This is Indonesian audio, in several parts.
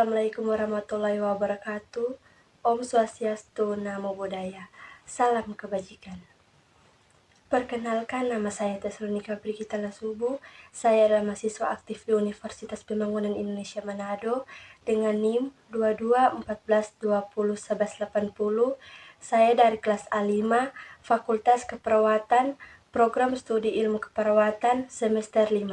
Assalamualaikum warahmatullahi wabarakatuh. Om Swastiastu, Namo Buddhaya. Salam kebajikan. Perkenalkan, nama saya Tesalonika Brigita Lasubu. Saya adalah mahasiswa aktif di Universitas Pembangunan Indonesia Manado dengan NIM 2214201180. Saya dari kelas A5, Fakultas Keperawatan, Program Studi Ilmu Keperawatan semester 5.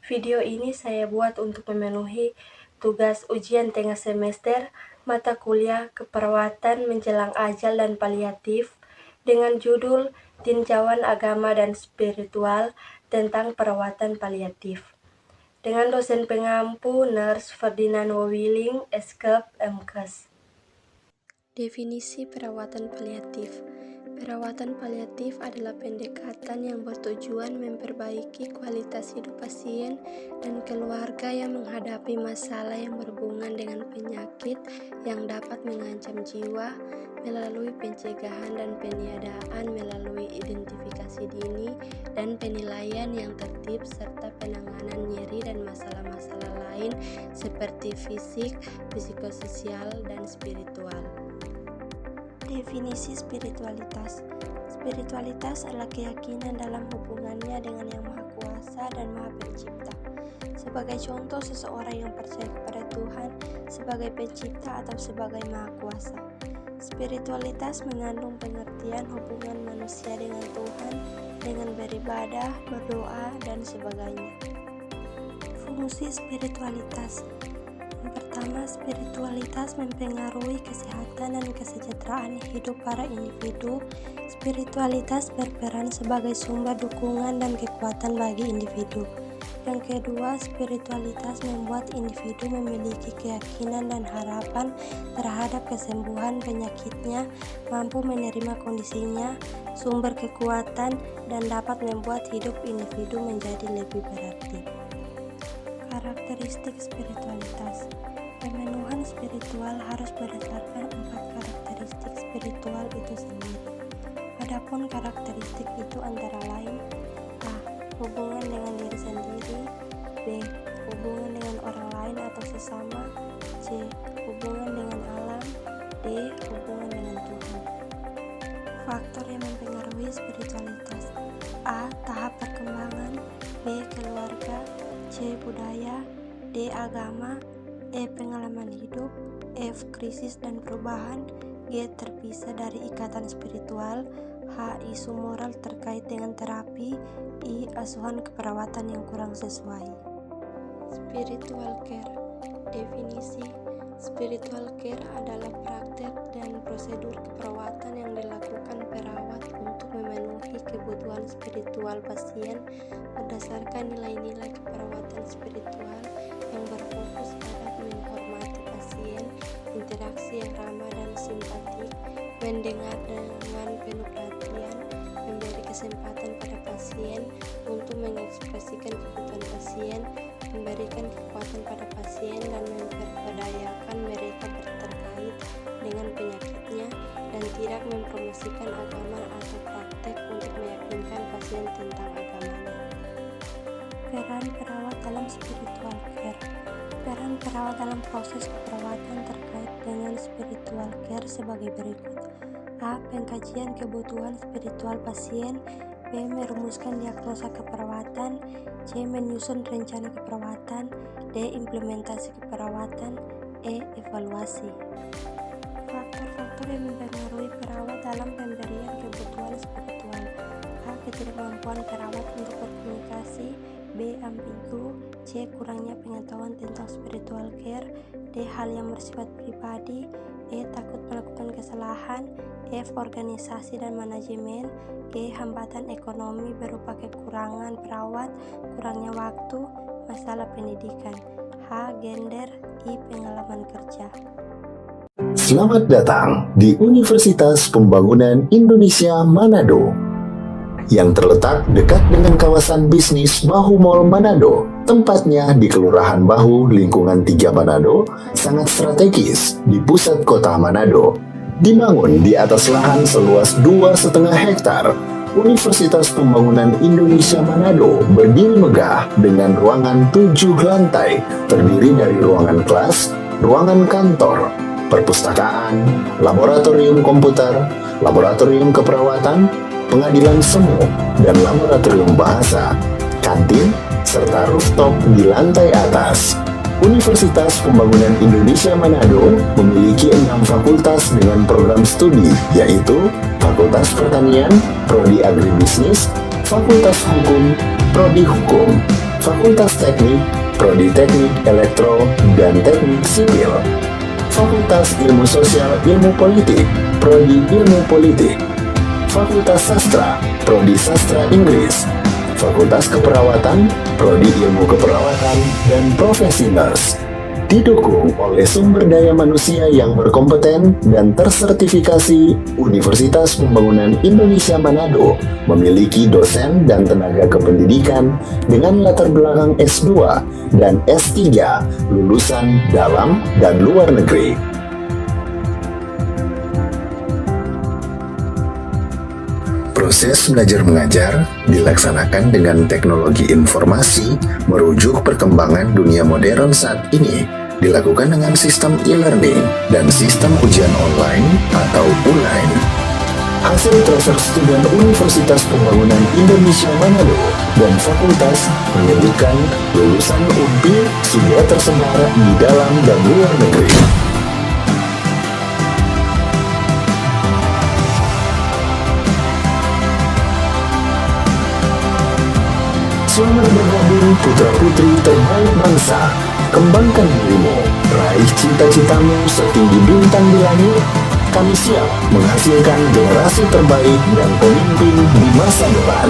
Video ini saya buat untuk memenuhi tugas ujian tengah semester mata kuliah keperawatan menjelang ajal dan paliatif dengan judul Tinjauan Agama dan Spiritual tentang Perawatan Paliatif dengan dosen pengampu Nurse Ferdinand Wawiling, Eskep, MKes. Definisi perawatan paliatif. Perawatan paliatif adalah pendekatan yang bertujuan memperbaiki kualitas hidup pasien dan keluarga yang menghadapi masalah yang berhubungan dengan penyakit yang dapat mengancam jiwa melalui pencegahan dan peniadaan melalui identifikasi dini dan penilaian yang tertib serta penanganan nyeri dan masalah-masalah lain seperti fisik, psikososial, dan spiritual. Definisi spiritualitas. Spiritualitas adalah keyakinan dalam hubungannya dengan Yang Maha Kuasa dan Maha Pencipta. Sebagai contoh, seseorang yang percaya kepada Tuhan sebagai pencipta atau sebagai Maha Kuasa. Spiritualitas mengandung pengertian hubungan manusia dengan Tuhan dengan beribadah, berdoa, dan sebagainya. Fungsi spiritualitas. Yang pertama, spiritualitas mempengaruhi kesehatan dan kesejahteraan hidup para individu. Spiritualitas berperan sebagai sumber dukungan dan kekuatan bagi individu. Yang kedua, spiritualitas membuat individu memiliki keyakinan dan harapan terhadap kesembuhan penyakitnya, mampu menerima kondisinya, sumber kekuatan, dan dapat membuat hidup individu menjadi lebih berarti. Karakteristik spiritualitas. Pemenuhan spiritual harus berdasarkan 4 karakteristik spiritual itu sendiri. Adapun karakteristik itu antara lain: A. Hubungan dengan diri sendiri. B. Hubungan dengan orang lain atau sesama. C. Hubungan dengan alam. D. Hubungan dengan Tuhan. Faktor yang mempengaruhi spiritualitas: A. Tahap perkembangan. B. Keluarga. C. Budaya. D. Agama. E. Pengalaman hidup. F. Krisis dan perubahan. G. Terpisah dari ikatan spiritual. H. Isu moral terkait dengan terapi. I. Asuhan keperawatan yang kurang sesuai. Spiritual care. Definisi. Spiritual care adalah praktek dan prosedur keperawatan yang dilakukan perawat untuk memenuhi kebutuhan spiritual pasien berdasarkan nilai-nilai keperawatan spiritual yang berfokus pada menghormati pasien, interaksi yang ramah dan simpatik, mendengar dengan penuh perhatian, memberi kesempatan pada pasien untuk mengekspresikan kebutuhan pasien, memberikan kekuatan pada pasien dan memperdayakan mereka terkait dengan penyakitnya, dan tidak mempromosikan agama atau praktek untuk meyakinkan pasien tentang agamanya. Peran perawat dalam spiritual care. Peran perawat dalam proses keperawatan terkait dengan spiritual care sebagai berikut. A. Pengkajian kebutuhan spiritual pasien. B. Merumuskan diagnosa keperawatan. C. Menyusun rencana keperawatan. D. Implementasi keperawatan. E. Evaluasi. Faktor-faktor yang mempengaruhi perawat dalam pemberian kebutuhan spiritual. A. Ketidakmampuan perawat untuk berkomunikasi. B. Ambigu. C. Kurangnya pengetahuan tentang spiritual care. D. Hal yang bersifat pribadi. E. Takut melakukan kesalahan. F. Organisasi dan manajemen. G. Hambatan ekonomi berupa kekurangan perawat, kurangnya waktu, masalah pendidikan. H. Gender. I. Pengalaman kerja. Selamat datang di Universitas Pembangunan Indonesia Manado yang terletak dekat dengan kawasan bisnis Bahu Mall Manado. Tempatnya di Kelurahan Bahu, Lingkungan 3 Manado, sangat strategis di pusat kota Manado. Dibangun di atas lahan seluas 2,5 hektar, Universitas Pembangunan Indonesia Manado berdiri megah dengan ruangan 7 lantai, terdiri dari ruangan kelas, ruangan kantor, perpustakaan, laboratorium komputer, laboratorium keperawatan, pengadilan semu, dan laboratorium bahasa, kantin, serta rooftop di lantai atas. Universitas Pembangunan Indonesia Manado memiliki 6 fakultas dengan program studi, yaitu Fakultas Pertanian, Prodi Agribisnis, Fakultas Hukum, Prodi Hukum, Fakultas Teknik, Prodi Teknik Elektro dan Teknik Sipil, Fakultas Ilmu Sosial Ilmu Politik, Prodi Ilmu Politik, Fakultas Sastra, Prodi Sastra Inggris, Fakultas Keperawatan, Prodi Ilmu Keperawatan, dan Profesi Nurse. Didukung oleh sumber daya manusia yang berkompeten dan tersertifikasi, Universitas Pembangunan Indonesia Manado memiliki dosen dan tenaga kependidikan dengan latar belakang S2 dan S3 lulusan dalam dan luar negeri. Proses belajar-mengajar dilaksanakan dengan teknologi informasi merujuk perkembangan dunia modern saat ini, dilakukan dengan sistem e-learning dan sistem ujian online atau ULAIN. Hasil transfer student Universitas Pembangunan Indonesia Manado dan fakultas menyebutkan lulusan UNPI sudah tersebar di dalam dan luar negeri. Selamat bergabung putra-putri terbaik bangsa. Kembangkan dirimu, raih cita-citamu setinggi bintang di langit. Kami siap menghasilkan generasi terbaik dan pemimpin di masa depan.